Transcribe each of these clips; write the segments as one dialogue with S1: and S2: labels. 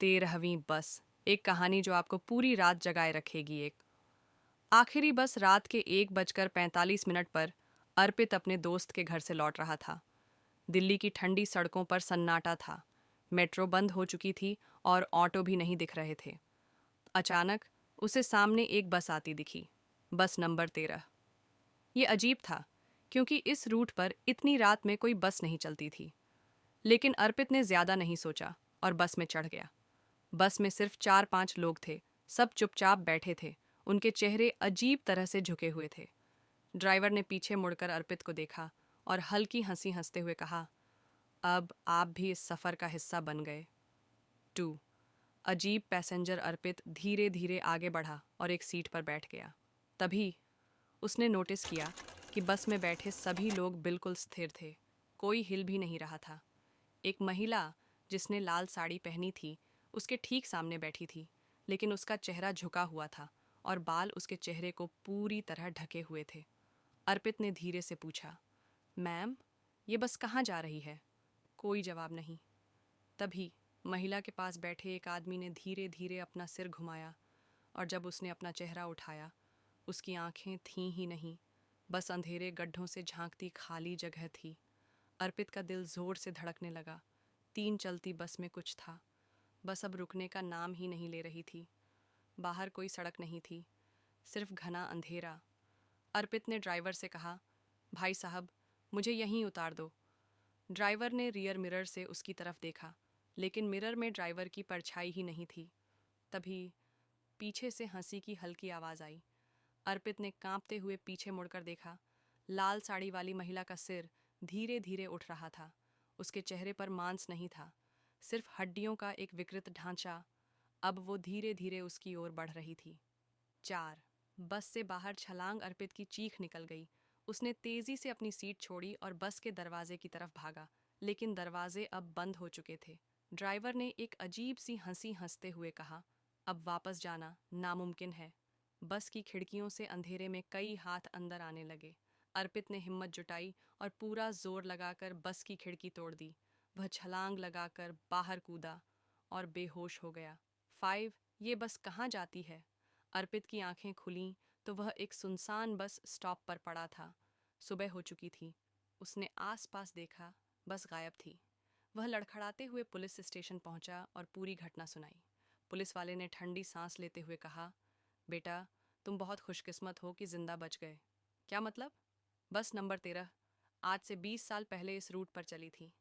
S1: 13वीं बस, एक कहानी जो आपको पूरी रात जगाए रखेगी। एक आखिरी बस रात के 1:45 पर अर्पित अपने दोस्त के घर से लौट रहा था। दिल्ली की ठंडी सड़कों पर सन्नाटा था। मेट्रो बंद हो चुकी थी और ऑटो भी नहीं दिख रहे थे। अचानक उसे सामने एक बस आती दिखी, बस नंबर 13। ये अजीब था क्योंकि इस रूट पर इतनी रात में कोई बस नहीं चलती थी। लेकिन अर्पित ने ज्यादा नहीं सोचा और बस में चढ़ गया। बस में सिर्फ 4-5 लोग थे। सब चुपचाप बैठे थे, उनके चेहरे अजीब तरह से झुके हुए थे। ड्राइवर ने पीछे मुड़कर अर्पित को देखा और हल्की हंसी हंसते हुए कहा, अब आप भी इस सफ़र का हिस्सा बन गए। 2 अजीब पैसेंजर अर्पित धीरे धीरे आगे बढ़ा और एक सीट पर बैठ गया। तभी उसने नोटिस किया कि बस में बैठे सभी लोग बिल्कुल स्थिर थे, कोई हिल भी नहीं रहा था। एक महिला जिसने लाल साड़ी पहनी थी उसके ठीक सामने बैठी थी, लेकिन उसका चेहरा झुका हुआ था और बाल उसके चेहरे को पूरी तरह ढके हुए थे। अर्पित ने धीरे से पूछा, मैम, ये बस कहाँ जा रही है? कोई जवाब नहीं। तभी महिला के पास बैठे एक आदमी ने धीरे धीरे अपना सिर घुमाया और जब उसने अपना चेहरा उठाया, उसकी आंखें थीं ही नहीं, बस अंधेरे गड्ढों से झांकती खाली जगह थी। अर्पित का दिल जोर से धड़कने लगा। 3 चलती बस में कुछ था। बस अब रुकने का नाम ही नहीं ले रही थी। बाहर कोई सड़क नहीं थी, सिर्फ घना अंधेरा। अर्पित ने ड्राइवर से कहा, भाई साहब, मुझे यहीं उतार दो। ड्राइवर ने रियर मिरर से उसकी तरफ देखा, लेकिन मिरर में ड्राइवर की परछाई ही नहीं थी। तभी पीछे से हंसी की हल्की आवाज़ आई। अर्पित ने कांपते हुए पीछे मुड़कर देखा। लाल साड़ी वाली महिला का सिर धीरे धीरे उठ रहा था। उसके चेहरे पर मांस नहीं था, सिर्फ हड्डियों का एक विकृत ढांचा। अब वो धीरे धीरे उसकी ओर बढ़ रही थी। 4 बस से बाहर छलांग अर्पित की चीख निकल गई। उसने तेजी से अपनी सीट छोड़ी और बस के दरवाजे की तरफ भागा, लेकिन दरवाजे अब बंद हो चुके थे। ड्राइवर ने एक अजीब सी हंसी हंसते हुए कहा, अब वापस जाना नामुमकिन है। बस की खिड़कियों से अंधेरे में कई हाथ अंदर आने लगे। अर्पित ने हिम्मत जुटाई और पूरा जोर लगाकर बस की खिड़की तोड़ दी। वह छलांग लगाकर बाहर कूदा और बेहोश हो गया। 5 ये बस कहाँ जाती है? अर्पित की आंखें खुलीं तो वह एक सुनसान बस स्टॉप पर पड़ा था। सुबह हो चुकी थी। उसने आसपास देखा, बस गायब थी। वह लड़खड़ाते हुए पुलिस स्टेशन पहुंचा और पूरी घटना सुनाई। पुलिस वाले ने ठंडी सांस लेते हुए कहा, बेटा, तुम बहुत खुशकिस्मत हो कि जिंदा बच गए। क्या मतलब? बस नंबर 13 आज से 20 साल पहले इस रूट पर चली थी,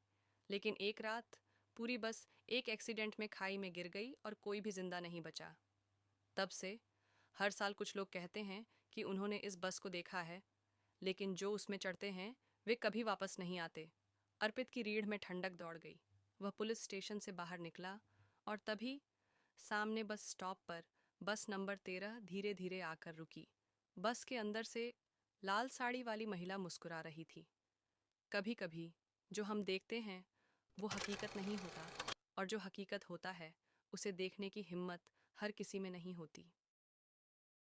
S1: लेकिन एक रात पूरी बस एक एक्सीडेंट में खाई में गिर गई और कोई भी जिंदा नहीं बचा। तब से हर साल कुछ लोग कहते हैं कि उन्होंने इस बस को देखा है, लेकिन जो उसमें चढ़ते हैं वे कभी वापस नहीं आते। अर्पित की रीढ़ में ठंडक दौड़ गई। वह पुलिस स्टेशन से बाहर निकला और तभी सामने बस स्टॉप पर बस नंबर 13 धीरे धीरे आकर रुकी। बस के अंदर से लाल साड़ी वाली महिला मुस्कुरा रही थी। कभी कभी जो हम देखते हैं वो हकीकत नहीं होता, और जो हकीकत होता है उसे देखने की हिम्मत हर किसी में नहीं होती।